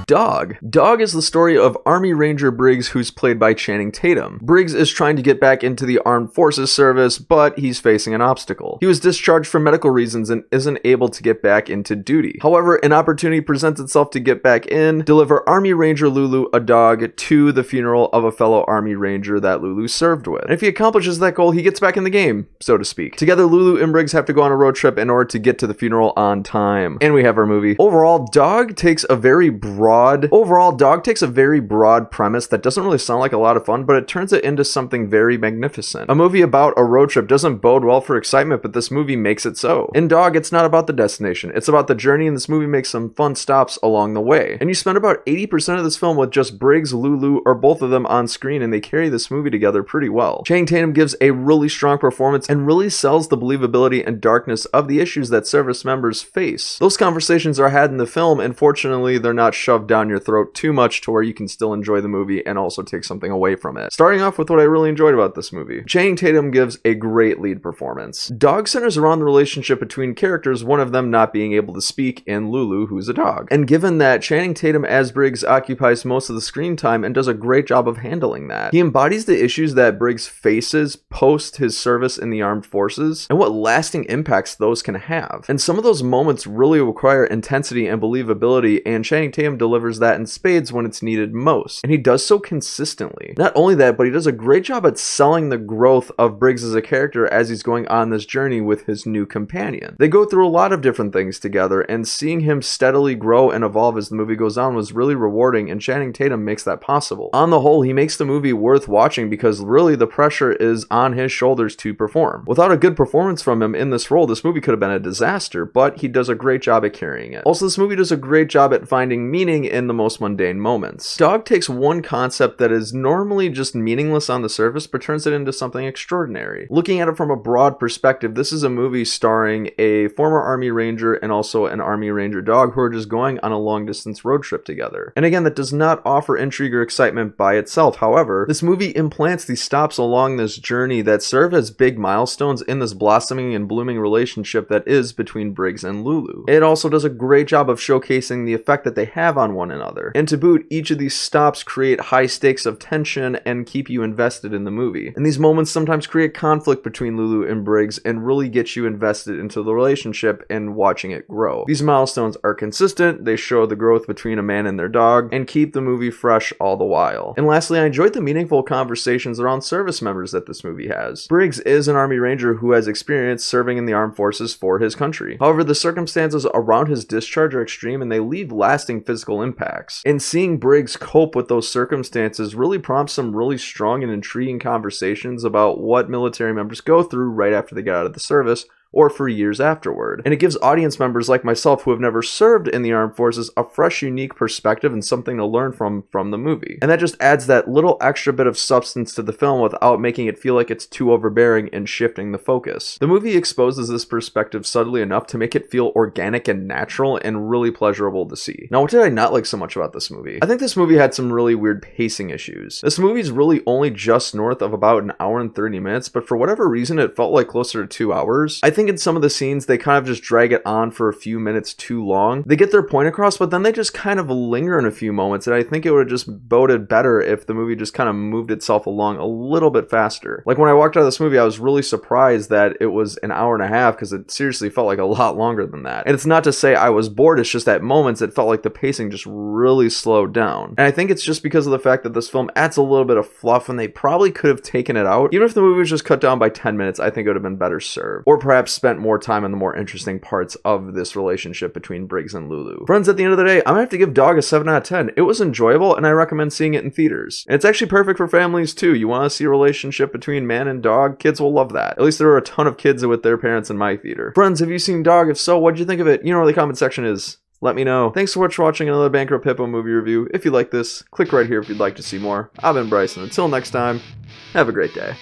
Dog. Dog is the story of Army Ranger Briggs, who's played by Channing Tatum. Briggs is trying to get back into the Armed Forces service, but he's facing an obstacle. He was discharged for medical reasons and isn't able to get back into duty. However, an opportunity presents itself to get back in, deliver Army Ranger Lulu, a dog, to the funeral of a fellow Army Ranger that Lulu served with. And if he accomplishes that goal, he gets back in the game, so to speak. Together, Lulu and Briggs have to go on a road trip in order to get to the funeral on time. And we have our movie. Overall, Dog takes a very broad premise that doesn't really sound like a lot of fun, but it turns it into something very magnificent. A movie about a road trip doesn't bode well for excitement, but this movie makes it so. In Dog, it's not about the destination, it's about the journey, and this movie makes some fun stops along the way. And you spend about 80% of this film with just Briggs, Lulu, or both of them on screen, and they carry this movie together pretty well. Channing Tatum gives a really strong performance and really sells the believability and darkness of the issues that service members face. Those conversations are had in the film, and fortunately they're not shoved down your throat too much to where you can still enjoy the movie and also take something away from it. Starting off with what I really enjoyed about this movie. Channing Tatum gives a great lead performance. Dog centers around the relationship between characters, one of them not being able to speak, and Lulu, who's a dog. And given that, Channing Tatum as Briggs occupies most of the screen time and does a great job of handling that. He embodies the issues that Briggs faces post his service in the armed forces and what lasting impacts those can have. And some of those moments really require intensity and believability, and Channing Tatum delivers that in spades when it's needed most. And he does so consistently. Not only that, but he does a great job at selling the growth of Briggs as a character as he's going on this journey with his new companion. They go through a lot of different things together, and seeing him steadily grow and evolve as the movie goes on was really rewarding, and Channing Tatum makes that possible. On the whole, he makes the movie worth watching because really the pressure is on his shoulders to perform. Without a good performance from him in this role, this movie could have been a disaster, but he does a great job at carrying it. Also, this movie does a great job at finding meaning in the most mundane moments. Dog takes one concept that is normally just meaningless on the surface, but turns it into something extraordinary. Looking at it from a broad perspective, this is a movie starring a former Army Ranger and also an Army Ranger dog who are just going on a long distance road trip together. And again, that does not offer intrigue or excitement by itself. However, this movie implants these stops along this journey that serve as big milestones in this blossoming and blooming relationship that is between Briggs and Lulu. It also does a great job of showcasing the effect that they have on one another. And to boot, each of these stops create high stakes of tension and keep you invested in the movie. And these moments sometimes create conflict between Lulu and Briggs and really get you invested into the relationship and watching it grow. These milestones are consistent, they show the growth between a man and their dog, and keep the movie fresh all the while. And lastly, I enjoyed the meaningful conversations around service members that this movie has. Briggs is an Army Ranger who has experience serving in the armed forces for his country. However, the circumstances around his discharge are extreme and they leave lasting physical impacts. And seeing Briggs cope with those circumstances really prompts some really strong and intriguing conversations about what military members go through right after they get out of the service, or for years afterward. And it gives audience members like myself who have never served in the armed forces a fresh, unique perspective and something to learn from the movie. And that just adds that little extra bit of substance to the film without making it feel like it's too overbearing and shifting the focus. The movie exposes this perspective subtly enough to make it feel organic and natural and really pleasurable to see. Now, what did I not like so much about this movie? I think this movie had some really weird pacing issues. This movie's really only just north of about an hour and 30 minutes, but for whatever reason, it felt like closer to 2 hours. I think in some of the scenes, they kind of just drag it on for a few minutes too long. They get their point across, but then they just kind of linger in a few moments, and I think it would have just boded better if the movie just kind of moved itself along a little bit faster. Like when I walked out of this movie, I was really surprised that it was an hour and a half because it seriously felt like a lot longer than that. And it's not to say I was bored, it's just at moments it felt like the pacing just really slowed down. And I think it's just because of the fact that this film adds a little bit of fluff and they probably could have taken it out. Even if the movie was just cut down by 10 minutes, I think it would have been better served. Or perhaps spent more time on the more interesting parts of this relationship between Briggs and Lulu. Friends, at the end of the day, I'm gonna have to give Dog a 7 out of 10. It was enjoyable and I recommend seeing it in theaters. And it's actually perfect for families too. You want to see a relationship between man and dog? Kids will love that. At least there were a ton of kids with their parents in my theater. Friends, have you seen Dog? If so, what'd you think of it? You know where the comment section is. Let me know. Thanks so much for watching another Bankrupt Hippo movie review. If you like this, click right here if you'd like to see more. I've been Bryce, and until next time, have a great day.